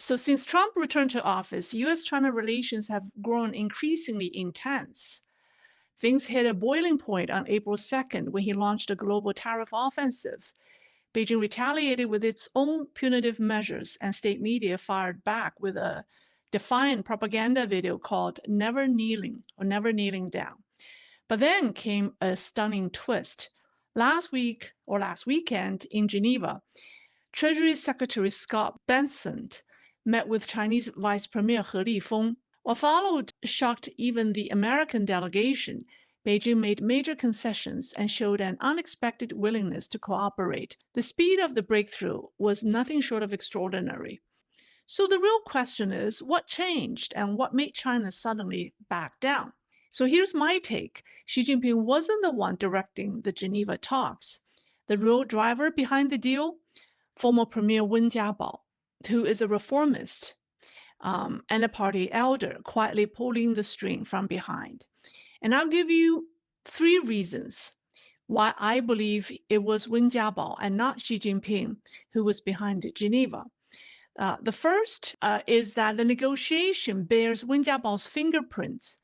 So since Trump returned to office, U.S. China relations have grown increasingly intense. Things hit a boiling point on April 2nd when he launched a global tariff offensive. Beijing retaliated with its own punitive measures, and state media fired back with a defiant propaganda video called Never Kneeling or Never Kneeling Down. But then came a stunning twist. Last weekend in Geneva, Treasury Secretary Scott Bessent met with Chinese Vice Premier He Lifeng. What followed shocked even the American delegation. Beijing made major concessions and showed an unexpected willingness to cooperate. The speed of the breakthrough was nothing short of extraordinary. So the real question is, what changed and what made China suddenly back down? So here's my take. Xi Jinping wasn't the one directing the Geneva talks. The real driver behind the deal? Former Premier Wen Jiabao, who is a reformist and a party elder, quietly pulling the string from behind. And I'll give you 3 reasons why I believe it was Wen Jiabao and not Xi Jinping who was behind Geneva. The first is that the negotiation bears Wen Jiabao's fingerprints.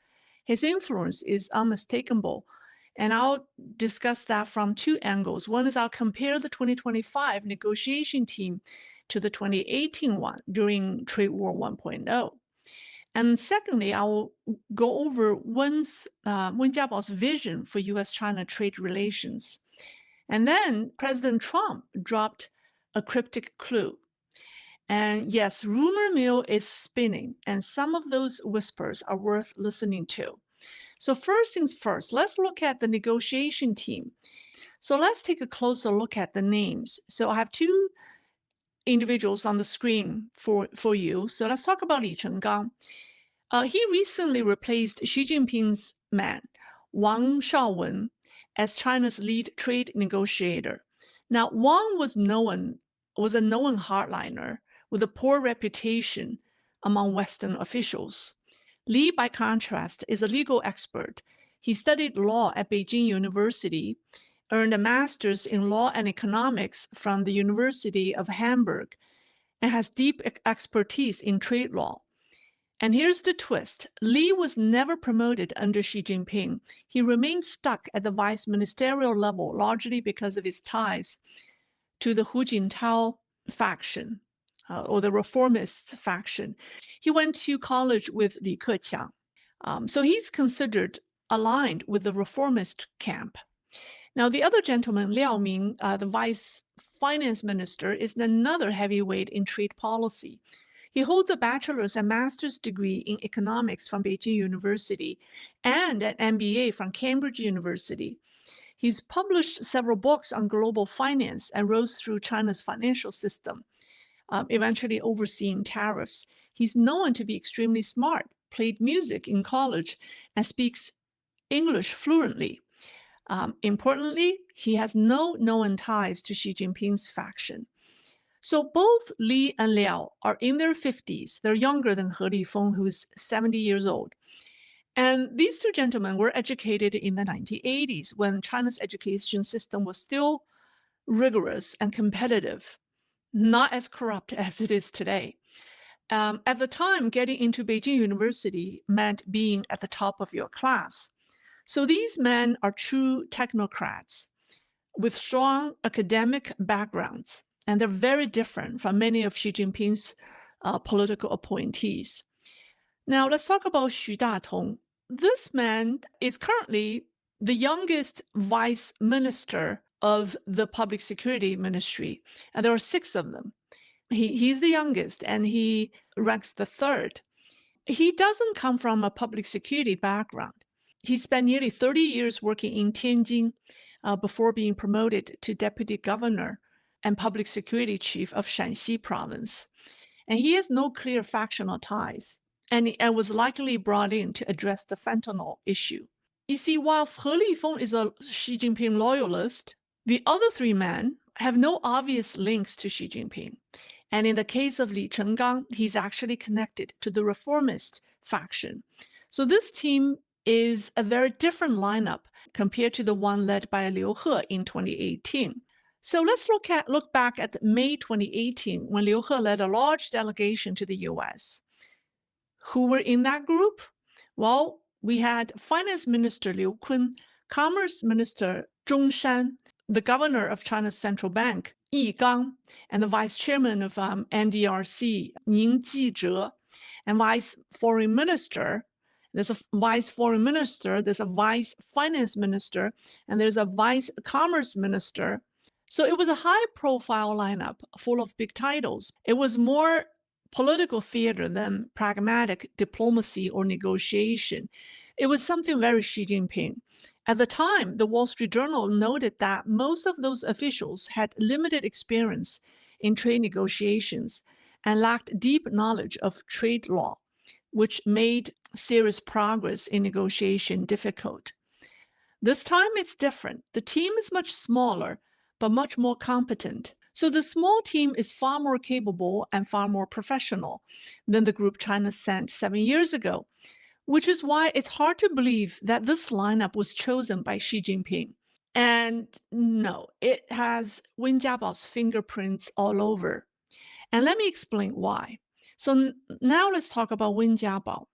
His influence is unmistakable. And I'll discuss that from 2 angles. One is I'll compare the 2025 negotiation team to the 2018 one during Trade War 1.0. And secondly, I will go over Wen Jiabao's vision for U.S. China trade relations. And then President Trump dropped a cryptic clue. And yes, rumor mill is spinning, and some of those whispers are worth listening to. So first things first, let's look at the negotiation team. So let's take a closer look at the names. So I have 2 individuals on the screen for you. So let's talk about Li Chenggang. He recently replaced Xi Jinping's man, Wang Shaowen, as China's lead trade negotiator. Now, Wang was a known hardliner with a poor reputation among Western officials. Li, by contrast, is a legal expert. He studied law at Beijing University, earned a master's in law and economics from the University of Hamburg, and has deep expertise in trade law. And here's the twist. Li was never promoted under Xi Jinping. He remained stuck at the vice ministerial level, largely because of his ties to the Hu Jintao faction, or the reformist faction. He went to college with Li Keqiang. So he's considered aligned with the reformist camp. Now, the other gentleman, Liao Ming, the vice finance minister, is another heavyweight in trade policy. He holds a bachelor's and master's degree in economics from Beijing University and an MBA from Cambridge University. He's published several books on global finance and rose through China's financial system, eventually overseeing tariffs. He's known to be extremely smart, played music in college, and speaks English fluently. Importantly, he has no known ties to Xi Jinping's faction. So both Li and Liao are in their 50s. They're younger than He Lifeng, who's 70 years old. And these 2 gentlemen were educated in the 1980s when China's education system was still rigorous and competitive, not as corrupt as it is today. At the time, getting into Beijing University meant being at the top of your class. So these men are true technocrats with strong academic backgrounds, and they're very different from many of Xi Jinping's political appointees. Now, let's talk about Xu Datong. This man is currently the youngest vice minister of the public security ministry, and there are 6 of them. He's the youngest, and he ranks the 3rd. He doesn't come from a public security background. He spent nearly 30 years working in Tianjin before being promoted to deputy governor and public security chief of Shanxi province. And he has no clear factional ties and was likely brought in to address the fentanyl issue. You see, while He Lifeng is a Xi Jinping loyalist, the other 3 men have no obvious links to Xi Jinping. And in the case of Li Chenggang, he's actually connected to the reformist faction. So this team is a very different lineup compared to the one led by Liu He in 2018. So let's look back at May 2018 when Liu He led a large delegation to the U.S. Who were in that group? Well, we had Finance Minister Liu Kun, Commerce Minister Zhong Shan, the governor of China's central bank, Yi Gang, and the vice chairman of NDRC, Ning Jizhe, and vice foreign minister. There's a vice foreign minister, there's a vice finance minister, and there's a vice commerce minister. So it was a high-profile lineup full of big titles. It was more political theater than pragmatic diplomacy or negotiation. It was something very Xi Jinping. At the time, the Wall Street Journal noted that most of those officials had limited experience in trade negotiations and lacked deep knowledge of trade law, which made serious progress in negotiation difficult. This time it's different. The team is much smaller, but much more competent. So the small team is far more capable and far more professional than the group China sent 7 years ago, which is why it's hard to believe that this lineup was chosen by Xi Jinping. And no, it has Wen Jiabao's fingerprints all over. And let me explain why. So now let's talk about Wen Jiabao.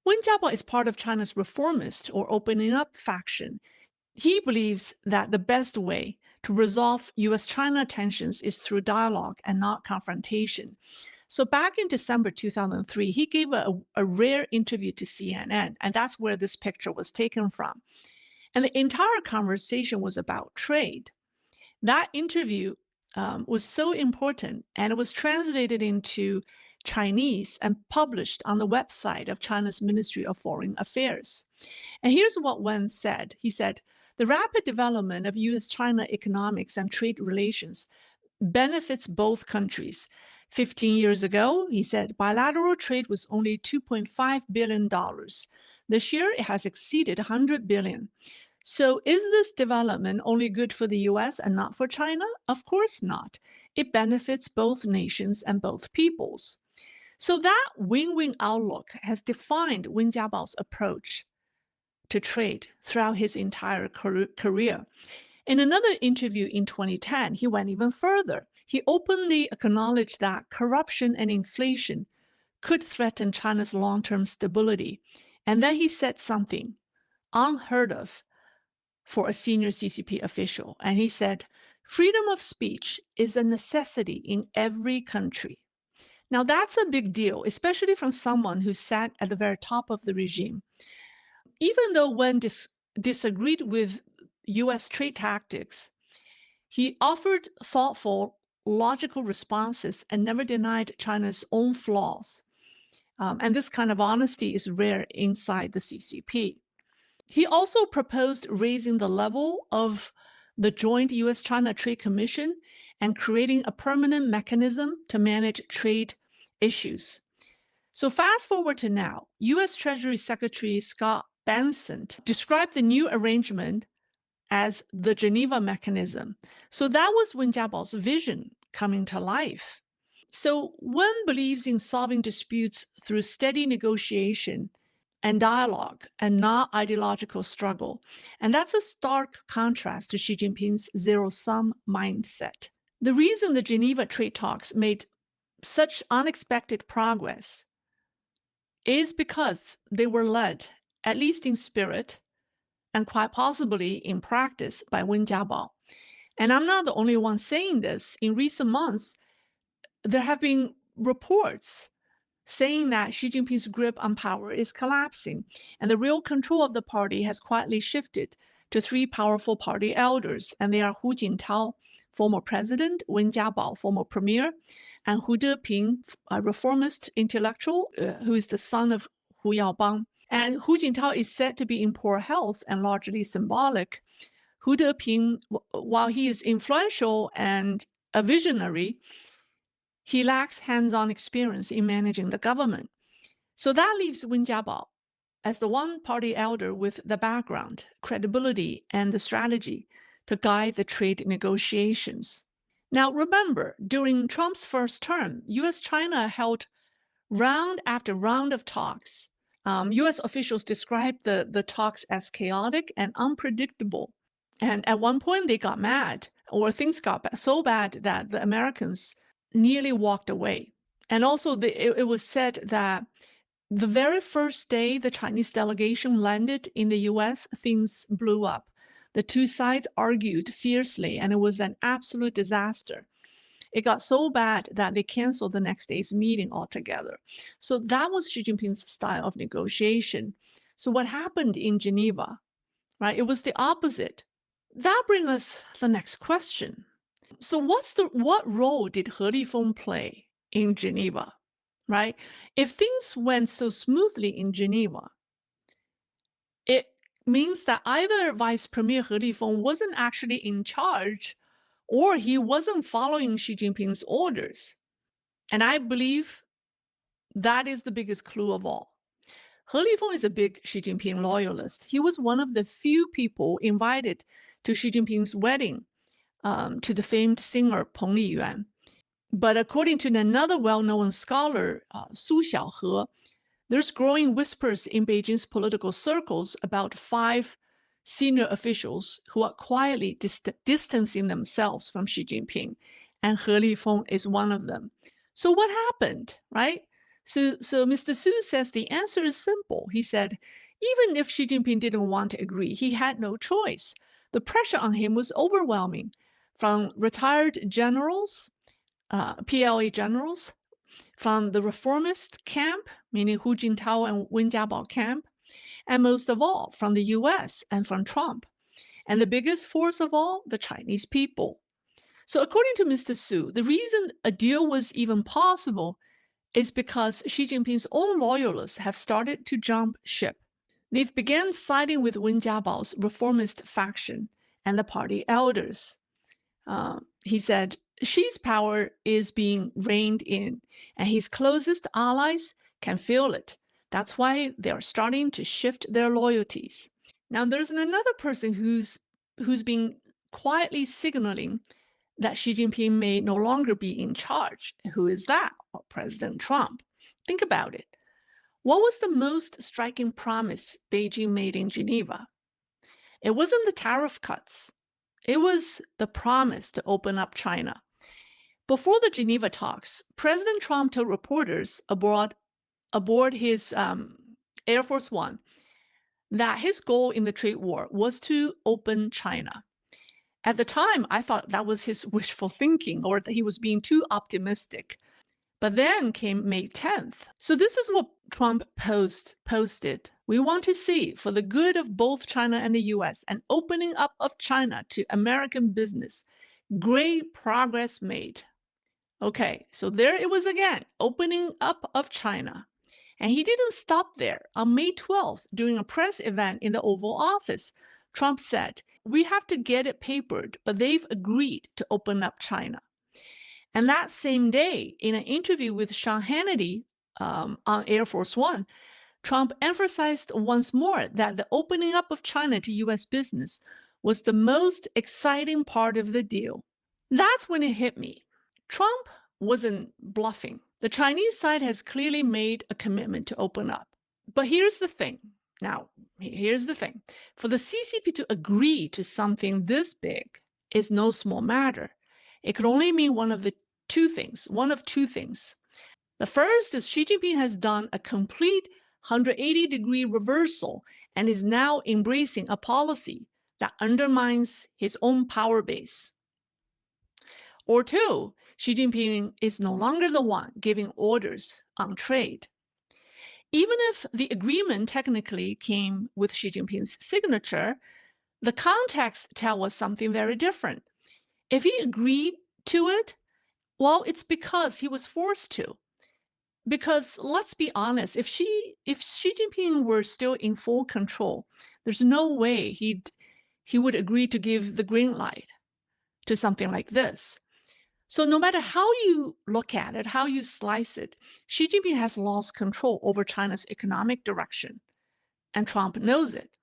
Wen Jiabao is part of China's reformist or opening up faction. He believes that the best way to resolve U.S. China tensions is through dialogue and not confrontation. So back in December 2003, he gave a rare interview to CNN, and that's where this picture was taken from. And the entire conversation was about trade. That interview was so important, and it was translated into Chinese and published on the website of China's Ministry of Foreign Affairs. And here's what Wen said. He said, the rapid development of U.S. China economics and trade relations benefits both countries. 15 years ago, he said, bilateral trade was only $2.5 billion. This year, it has exceeded $100 billion. So is this development only good for the U.S. and not for China? Of course not. It benefits both nations and both peoples. So that win-win outlook has defined Wen Jiabao's approach to trade throughout his entire career. In another interview in 2010, he went even further. He openly acknowledged that corruption and inflation could threaten China's long-term stability. And then he said something unheard of for a senior CCP official. And he said, freedom of speech is a necessity in every country. Now, that's a big deal, especially from someone who sat at the very top of the regime. Even though Wen disagreed with U.S. trade tactics, he offered thoughtful, logical responses and never denied China's own flaws. And this kind of honesty is rare inside the CCP. He also proposed raising the level of the joint U.S.-China Trade Commission and creating a permanent mechanism to manage trade issues. So fast forward to now, U.S. Treasury Secretary Scott Bessent described the new arrangement as the Geneva mechanism. So that was Wen Jiabao's vision coming to life. So Wen believes in solving disputes through steady negotiation and dialogue and not ideological struggle. And that's a stark contrast to Xi Jinping's zero-sum mindset. The reason the Geneva trade talks made such unexpected progress is because they were led, at least in spirit, and quite possibly in practice, by Wen Jiabao. And I'm not the only one saying this. In recent months, there have been reports saying that Xi Jinping's grip on power is collapsing, and the real control of the party has quietly shifted to three powerful party elders, and they are Hu Jintao, former president, Wen Jiabao, former premier, and Hu Deping, a reformist intellectual who is the son of Hu Yaobang. And Hu Jintao is said to be in poor health and largely symbolic. Hu Deping, while he is influential and a visionary, he lacks hands-on experience in managing the government. So that leaves Wen Jiabao as the one-party elder with the background, credibility, and the strategy to guide the trade negotiations. Now, remember, during Trump's first term, U.S.-China held round after round of talks. U.S. officials described the talks as chaotic and unpredictable. And at one point, they got mad or things got so bad that the Americans nearly walked away. And also, it was said that the very first day the Chinese delegation landed in the U.S., things blew up. The two sides argued fiercely, and it was an absolute disaster. It got so bad that they canceled the next day's meeting altogether. So that was Xi Jinping's style of negotiation. So what happened in Geneva, right? It was the opposite. That brings us the next question. So what role did He Lifeng play in Geneva, right? If things went so smoothly in Geneva, it means that either Vice Premier He Lifeng wasn't actually in charge or he wasn't following Xi Jinping's orders. And I believe that is the biggest clue of all. He Lifeng is a big Xi Jinping loyalist. He was one of the few people invited to Xi Jinping's wedding, to the famed singer Peng Liyuan. But according to another well-known scholar, Su Xiaohe, there's growing whispers in Beijing's political circles about 5 senior officials who are quietly distancing themselves from Xi Jinping, and He Lifeng is one of them. So what happened, right? So Mr. Su says the answer is simple. He said, even if Xi Jinping didn't want to agree, he had no choice. The pressure on him was overwhelming, from retired generals, PLA generals, from the reformist camp, meaning Hu Jintao and Wen Jiabao camp, and most of all, from the U.S. and from Trump. And the biggest force of all, the Chinese people. So according to Mr. Su, the reason a deal was even possible is because Xi Jinping's own loyalists have started to jump ship. They've begun siding with Wen Jiabao's reformist faction and the party elders. He said, Xi's power is being reined in, and his closest allies can feel it. That's why they're starting to shift their loyalties. Now, there's another person who's been quietly signaling that Xi Jinping may no longer be in charge. Who is that? Well, President Trump. Think about it. What was the most striking promise Beijing made in Geneva? It wasn't the tariff cuts. It was the promise to open up China. Before the Geneva talks, President Trump told reporters aboard his Air Force One that his goal in the trade war was to open China. At the time, I thought that was his wishful thinking, or that he was being too optimistic. But then came May 10th. So this is what Trump posted. We want to see, for the good of both China and the US, an opening up of China to American business. Great progress made. Okay, so there it was again, opening up of China. And he didn't stop there. On May 12th, during a press event in the Oval Office, Trump said, we have to get it papered, but they've agreed to open up China. And that same day, in an interview with Sean Hannity on Air Force One, Trump emphasized once more that the opening up of China to US business was the most exciting part of the deal. That's when it hit me. Trump wasn't bluffing. The Chinese side has clearly made a commitment to open up. But here's the thing. Now, here's the thing. For the CCP to agree to something this big is no small matter. It could only mean one of two things. The first is Xi Jinping has done a complete 180-degree reversal and is now embracing a policy that undermines his own power base. Or two, Xi Jinping is no longer the one giving orders on trade. Even if the agreement technically came with Xi Jinping's signature, the context tells us something very different. If he agreed to it, well, it's because he was forced to. Because let's be honest, if Xi Jinping were still in full control, there's no way he would agree to give the green light to something like this. So no matter how you look at it, how you slice it, Xi Jinping has lost control over China's economic direction, and Trump knows it.